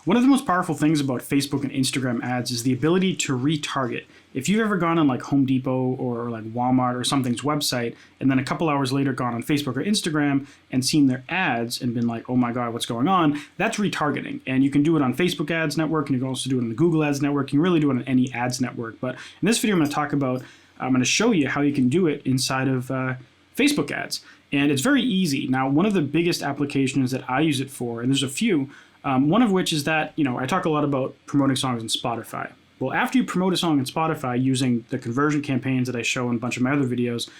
One of the most powerful things about Facebook and Instagram ads is the ability to retarget. If you've ever gone on like Home Depot or like Walmart or something's website, and then a couple hours later gone on Facebook or Instagram and seen their ads and been like, oh my God, what's going on? That's retargeting. And you can do it on Facebook Ads Network, and you can also do it on the Google Ads Network. You can really do it on any ads network. But in this video, I'm going to show you how you can do it inside of Facebook ads. And it's very easy. Now, one of the biggest applications that I use it for, and there's a few, one of which is that, I talk a lot about promoting songs on Spotify. Well, after you promote a song on Spotify using the conversion campaigns that I show in a bunch of my other videos,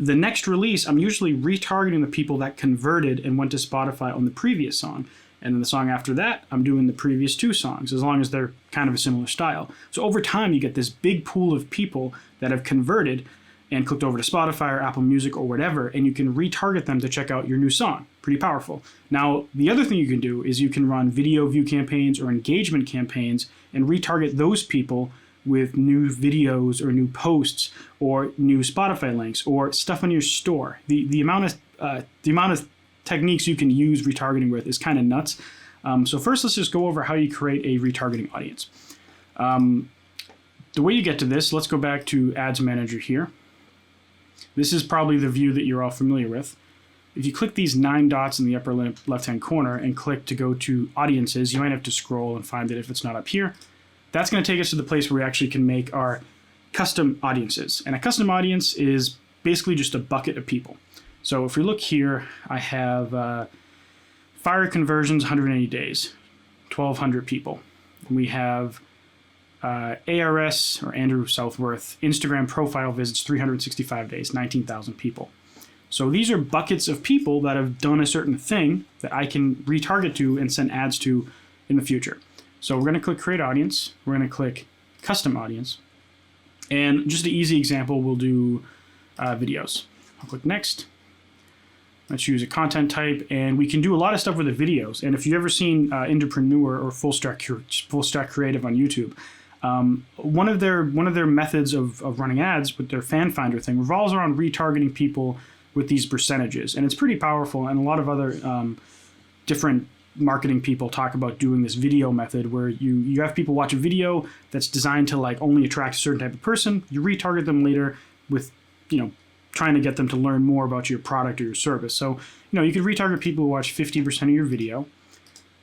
the next release, I'm usually retargeting the people that converted and went to Spotify on the previous song. And then the song after that, I'm doing the previous two songs, as long as they're kind of a similar style. So over time, you get this big pool of people that have converted and clicked over to Spotify or Apple Music or whatever, and you can retarget them to check out your new song. Pretty powerful. Now, the other thing you can do is you can run video view campaigns or engagement campaigns and retarget those people with new videos or new posts or new Spotify links or stuff on your store. The amount of techniques you can use retargeting with is kind of nuts. So first, let's just go over how you create a retargeting audience. The way you get to this, let's go back to Ads Manager here. This is probably the view that you're all familiar with. If you click these 9 dots in the upper left-hand corner and click to go to audiences, you might have to scroll and find it if it's not up here. That's going to take us to the place where we actually can make our custom audiences. And a custom audience is basically just a bucket of people. So if we look here, I have fire conversions, 180 days, 1,200 people. We have ARS, or Andrew Southworth, Instagram profile visits, 365 days, 19,000 people. So these are buckets of people that have done a certain thing that I can retarget to and send ads to in the future. So we're going to click Create Audience. We're going to click Custom Audience. And just an easy example, we'll do videos. I'll click Next. Let's choose a content type, and we can do a lot of stuff with the videos. And if you've ever seen Entrepreneur or Full Stack Creative on YouTube, one of their methods of running ads with their fan finder thing revolves around retargeting people with these percentages, and it's pretty powerful. And a lot of other different marketing people talk about doing this video method where you have people watch a video that's designed to like only attract a certain type of person. You retarget them later with trying to get them to learn more about your product or your service. So you can retarget people who watch 50% of your video.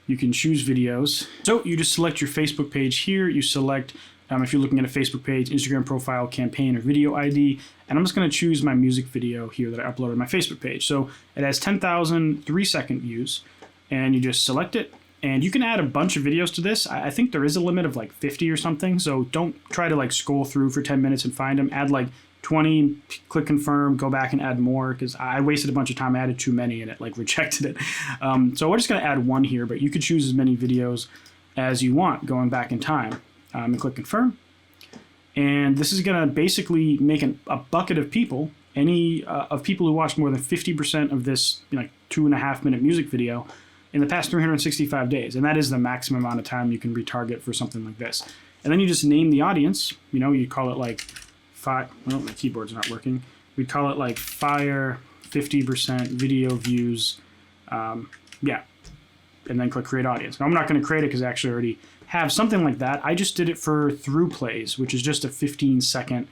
You can choose videos. So you just select your Facebook page here. You select, if you're looking at a Facebook page, Instagram profile, campaign, or video ID. And I'm just going to choose my music video here that I uploaded on my Facebook page. So it has 10,000 3-second views. And you just select it. And you can add a bunch of videos to this. I think there is a limit of like 50 or something. So don't try to like scroll through for 10 minutes and find them. Add like 20, click confirm, go back and add more, because I wasted a bunch of time. I added too many and it like rejected it. So we're just going to add one here, but you could choose as many videos as you want going back in time, and click confirm. And this is going to basically make a bucket of people, of people who watched more than 50% of this 2.5 minute music video in the past 365 days. And that is the maximum amount of time you can retarget for something like this. And then you just name the audience. You call it like well, my keyboard's not working. We'd call it like Fire 50% video views. Yeah. And then click Create Audience. Now, I'm not going to create it because I actually already have something like that. I just did it for Through Plays, which is just a 15-second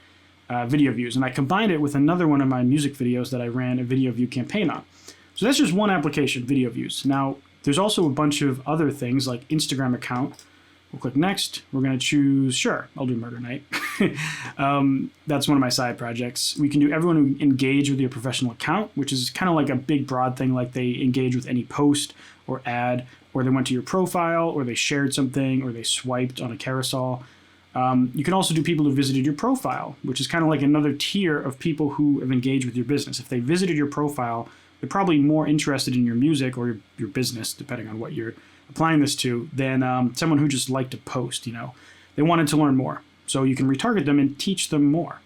video views. And I combined it with another one of my music videos that I ran a video view campaign on. So that's just one application, video views. Now, there's also a bunch of other things like Instagram account. We'll click Next. We're going to choose, sure, I'll do Murder Night. That's one of my side projects. We can do everyone who engage with your professional account, which is kind of like a big broad thing, like they engage with any post or ad, or they went to your profile, or they shared something, or they swiped on a carousel. You can also do people who visited your profile, which is kind of like another tier of people who have engaged with your business. If they visited your profile, they're probably more interested in your music or your business, depending on what you're applying this to, than someone who just liked to post. They wanted to learn more. So you can retarget them and teach them more.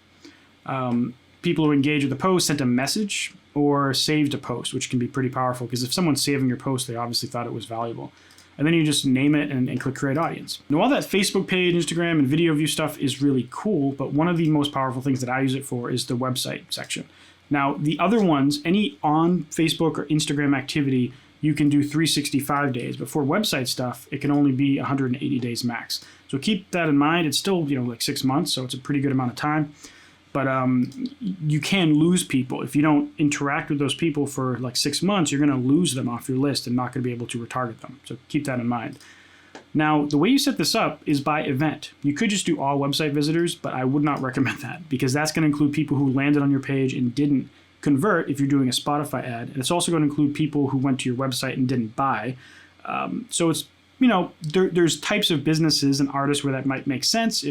People who engage with the post sent a message or saved a post, which can be pretty powerful, because if someone's saving your post, they obviously thought it was valuable. And then you just name it and click Create Audience. Now, all that Facebook page, Instagram, and video view stuff is really cool, but one of the most powerful things that I use it for is the website section. Now, the other ones, any on Facebook or Instagram activity you can do 365 days. But for website stuff, it can only be 180 days max. So keep that in mind. It's still, like 6 months, so it's a pretty good amount of time. But you can lose people. If you don't interact with those people for like 6 months, you're going to lose them off your list and not going to be able to retarget them. So keep that in mind. Now, the way you set this up is by event. You could just do all website visitors, but I would not recommend that because that's going to include people who landed on your page and didn't convert if you're doing a Spotify ad. And it's also going to include people who went to your website and didn't buy. So it's, there's types of businesses and artists where that might make sense.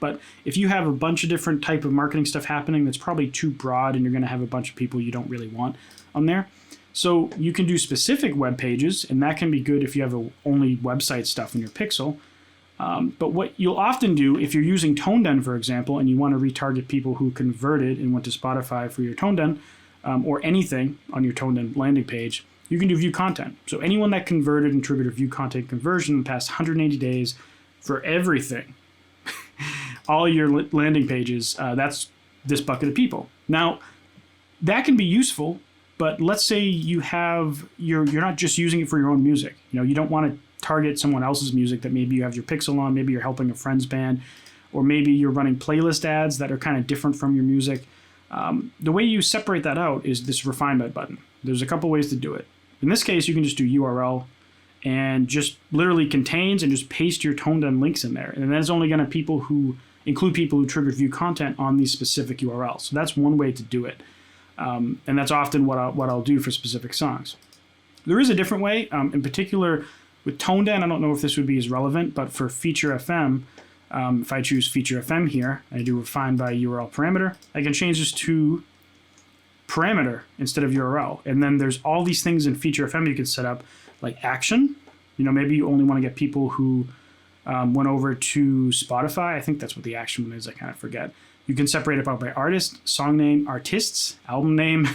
But if you have a bunch of different type of marketing stuff happening, that's probably too broad and you're going to have a bunch of people you don't really want on there. So you can do specific web pages, and that can be good if you have only website stuff in your pixel. But what you'll often do if you're using ToneDen, for example, and you want to retarget people who converted and went to Spotify for your ToneDen or anything on your ToneDen landing page, you can do view content. So anyone that converted and triggered a view content conversion in the past 180 days for everything, all your landing pages, that's this bucket of people. Now, that can be useful. But let's say you're not just using it for your own music. You don't want to target someone else's music that maybe you have your pixel on, maybe you're helping a friend's band, or maybe you're running playlist ads that are kind of different from your music. The way you separate that out is this refinement button. There's a couple ways to do it. In this case, you can just do URL and just literally contains and just paste your ToneDen links in there. And then it's only going to include people who triggered view content on these specific URLs. So that's one way to do it. And that's often what I'll do for specific songs. There is a different way. In particular, with ToneDen, I don't know if this would be as relevant, but for Feature FM, if I choose Feature FM here, I do refine by URL parameter, I can change this to parameter instead of URL. And then there's all these things in Feature FM you can set up, like action. Maybe you only want to get people who went over to Spotify. I think that's what the action one is. I kind of forget. You can separate it out by artist, song name, artists, album name,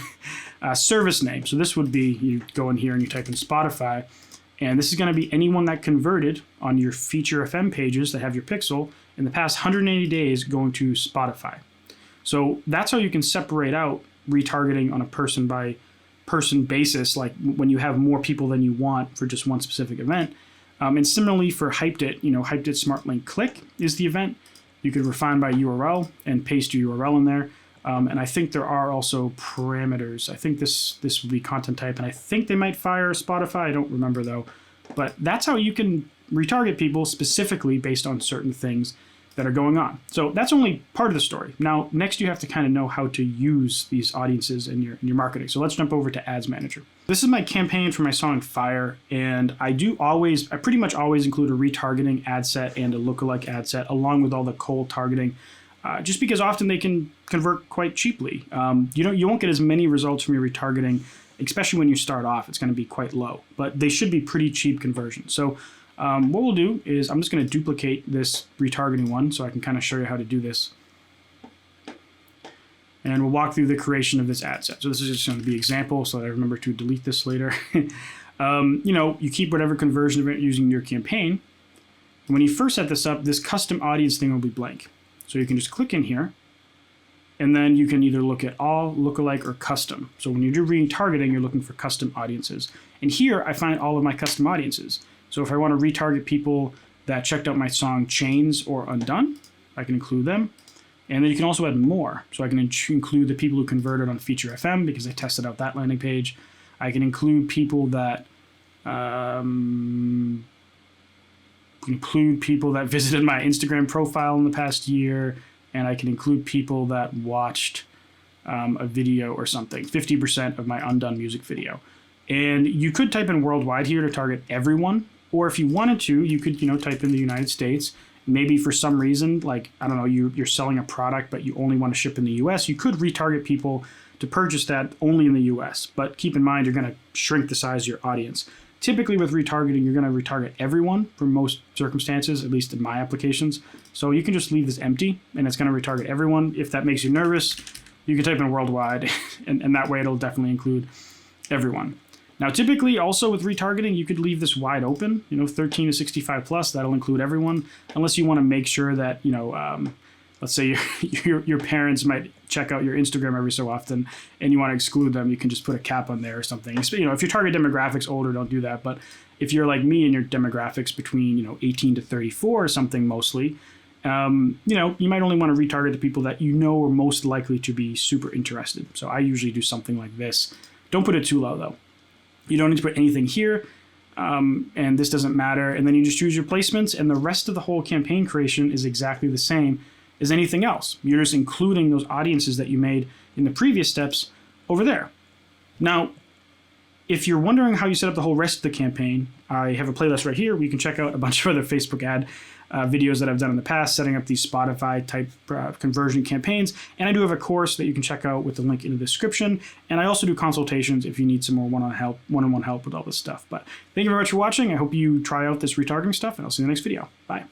service name. So this would be, you go in here and you type in Spotify, and this is going to be anyone that converted on your Feature FM pages that have your pixel in the past 180 days going to Spotify. So that's how you can separate out retargeting on a person by person basis, like when you have more people than you want for just one specific event. And similarly for Hyped It, Hyped It Smart Link Click is the event. You could refine by URL and paste your URL in there. And I think there are also parameters. I think this would be content type, and I think they might fire Spotify. I don't remember though. But that's how you can retarget people specifically based on certain things that are going on. So that's only part of the story. Now, next you have to kind of know how to use these audiences in your marketing. So let's jump over to Ads Manager. This is my campaign for my song Fire, and I pretty much always include a retargeting ad set and a lookalike ad set along with all the cold targeting, just because often they can convert quite cheaply. You won't get as many results from your retargeting, especially when you start off. It's going to be quite low, but they should be pretty cheap conversions. So what we'll do is I'm just going to duplicate this retargeting one so I can kind of show you how to do this. And we'll walk through the creation of this ad set. So this is just going to be example so that I remember to delete this later. You keep whatever conversion event you're using in your campaign. And when you first set this up, this custom audience thing will be blank. So you can just click in here, and then you can either look at all, lookalike, or custom. So when you do retargeting, you're looking for custom audiences. And here I find all of my custom audiences. So if I want to retarget people that checked out my song Chains or Undone, I can include them. And then you can also add more. So I can include the people who converted on Feature FM because I tested out that landing page. I can include people that visited my Instagram profile in the past year, and I can include people that watched a video or something, 50% of my Undone music video. And you could type in worldwide here to target everyone, or if you wanted to, you could type in the United States. Maybe for some reason, like, I don't know, you're selling a product, but you only want to ship in the US, you could retarget people to purchase that only in the US. But keep in mind, you're going to shrink the size of your audience. Typically with retargeting, you're going to retarget everyone for most circumstances, at least in my applications. So you can just leave this empty, and it's going to retarget everyone. If that makes you nervous, you can type in worldwide, and that way it'll definitely include everyone. Now, typically, also with retargeting, you could leave this wide open, 13 to 65 plus, that'll include everyone, unless you want to make sure that, let's say your parents might check out your Instagram every so often and you want to exclude them, you can just put a cap on there or something. You know, if your target demographic's older, don't do that. But if you're like me and your demographic's between, you know, 18 to 34 or something mostly, you know, you might only want to retarget the people that you know are most likely to be super interested. So I usually do something like this. Don't put it too low though. You don't need to put anything here. And this doesn't matter. And then you just choose your placements, and the rest of the whole campaign creation is exactly the same as anything else. You're just including those audiences that you made in the previous steps over there. Now, if you're wondering how you set up the whole rest of the campaign, I have a playlist right here where you can check out a bunch of other Facebook ad videos that I've done in the past, setting up these Spotify type conversion campaigns. And I do have a course that you can check out with the link in the description. And I also do consultations if you need some more one-on-one help with all this stuff. But thank you very much for watching. I hope you try out this retargeting stuff, and I'll see you in the next video. Bye.